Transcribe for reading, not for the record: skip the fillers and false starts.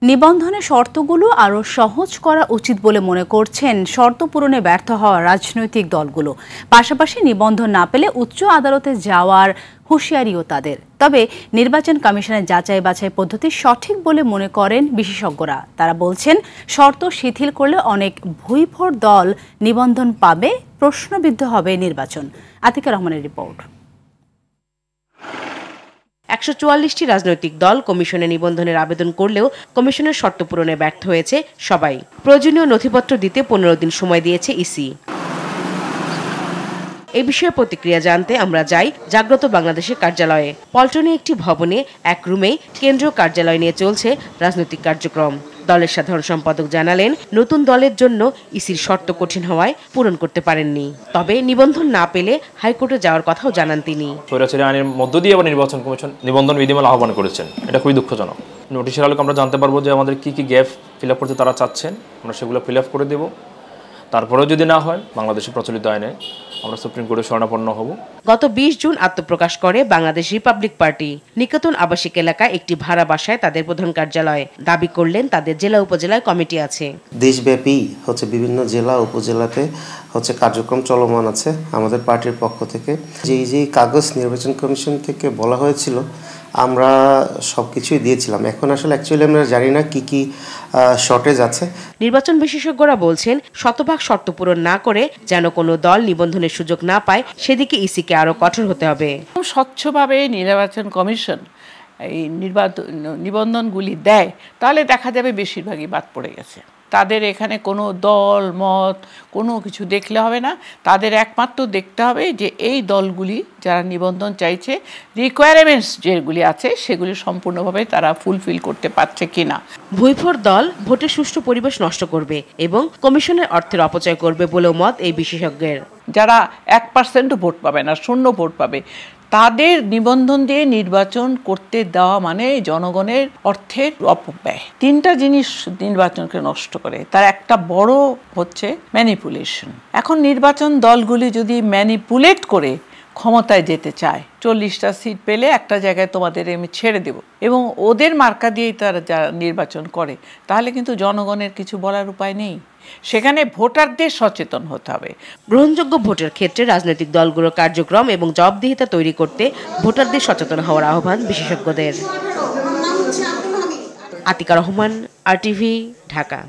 নিবন্ধনের শর্তগুলো আরও সহজ করা উচিত বলে মনে করছেন শর্ত পূরণে ব্যর্থ হওয়া রাজনৈতিক দলগুলো। পাশাপাশি নিবন্ধন না পেলে উচ্চ আদালতে যাওয়ার হুঁশিয়ারিও তাদের। তবে নির্বাচন কমিশনের যাচাই বাছাই পদ্ধতি সঠিক বলে মনে করেন বিশেষজ্ঞরা। তারা বলছেন শর্ত শিথিল করলে অনেক ভুইফোড় দল নিবন্ধন পাবে, প্রশ্নবিদ্ধ হবে নির্বাচন। আতিকা রহমানের রিপোর্ট। ১৪৪টি রাজনৈতিক দল কমিশনে নিবন্ধনের আবেদন করলেও কমিশনের শর্ত পূরণে ব্যর্থ হয়েছে সবাই। প্রয়োজনীয় নথিপত্র দিতে ১৫ দিন সময় দিয়েছে ইসি। এই বিষয়ে প্রতিক্রিয়া জানতে আমরা যাই জাগ্রত বাংলাদেশের কার্যালয়ে। পল্টনে একটি ভবনে এক রুমেই কেন্দ্রীয় কার্যালয় নিয়ে চলছে রাজনৈতিক কার্যক্রম। দলের সাধারণ সম্পাদক জানালেন, নতুন দলের জন্য ইসির শর্ত কঠিন হওয়ায় পূরণ করতে পারেননি। তবে নিবন্ধন না পেলে হাইকোর্টে যাওয়ার কথাও জানান তিনি। স্বৈরাচারী আইনের মধ্য দিয়ে আবার নির্বাচন কমিশন নিবন্ধন বিধিমালা আহ্বান করেছেন, এটা খুবই দুঃখজনক। নোটিশের আলোকে আমরা জানতে পারবো যে আমাদের কি গ্যাপ ফিল আপ করতে তারা চাচ্ছেন, আমরা সেগুলো ফিল আপ করে দেব। তারপরেও যদি না হয়, বাংলাদেশের প্রচলিত আইনে আমরা সুপ্রিম কোর্টে শরণাপন্ন হব। গত ২০ জুন আত্মপ্রকাশ করে বাংলাদেশ রিপাবলিক পার্টি। নিকেতন আবাসিক এলাকায় একটি ভাড়া বাসায় তাদের প্রধান কার্যালয়। দাবি করলেন তাদের জেলা উপজেলায় কমিটি আছে। দেশব্যাপী বিভিন্ন জেলা উপজেলাতে কার্যক্রম চলমান আছে আমাদের পার্টির পক্ষ থেকে। যে কাগজ নির্বাচন কমিশন থেকে বলা হয়েছিল আমরা সবকিছুই দিয়েছিলাম। এখন আসলে অ্যাকচুয়ালি আমরা জানি না কি শর্টেজ আছে। নির্বাচন বিশেষজ্ঞরা বলছেন শতভাগ শর্ত পূরণ না করে যেন কোনো দল নিবন্ধনের সুযোগ না পায়, সেদিকে ইসিকে আরো কঠোর হতে হবে। স্বচ্ছভাবে নির্বাচন কমিশন এই নিবন্ধনগুলি দেয়, তাহলে দেখা যাবে বেশিরভাগই বাদ পড়ে গেছে। তাদের এখানে কোনো দল মত কোনো কিছু দেখলে হবে না, তাদের একমাত্র দেখতে হবে যে এই দলগুলি যারা নিবন্ধন চাইছে রিকোয়ারমেন্টস যেগুলি আছে সেগুলি সম্পূর্ণভাবে তারা ফুলফিল করতে পারছে কিনা। ভুইফোড় দল ভোটের সুষ্ঠু পরিবেশ নষ্ট করবে এবং কমিশনের অর্থের অপচয় করবে বলেও মত এই বিশেষজ্ঞের। যারা 1% ভোট পাবে না, 0 ভোট পাবে, তাদের নিবন্ধন দিয়ে নির্বাচন করতে দেওয়া মানে জনগণের অর্থের অপব্যয়। 3টা জিনিস নির্বাচনকে নষ্ট করে, তার একটা বড় হচ্ছে ম্যানিপুলেশন। এখন নির্বাচন দলগুলি যদি ম্যানিপুলেট করে ক্ষমতায় যেতে চায়, 40টা সিট পেলে একটা জায়গায় তোমাদের আমি ছেড়ে দেব এবং ওদের মার্কা দিয়েই তারা যারা নির্বাচন করে, তাহলে কিন্তু জনগণের কিছু বলার উপায় নেই। সেখানে ভোটারদের সচেতন হতে হবে। গ্রহণযোগ্য ভোটের ক্ষেত্রে রাজনৈতিক দলগুলোর কার্যক্রম এবং জবাবদিহিতা তৈরি করতে ভোটারদের সচেতন হওয়ার আহ্বান বিশেষজ্ঞদের। আতিকা রহমান, RTV, ঢাকা।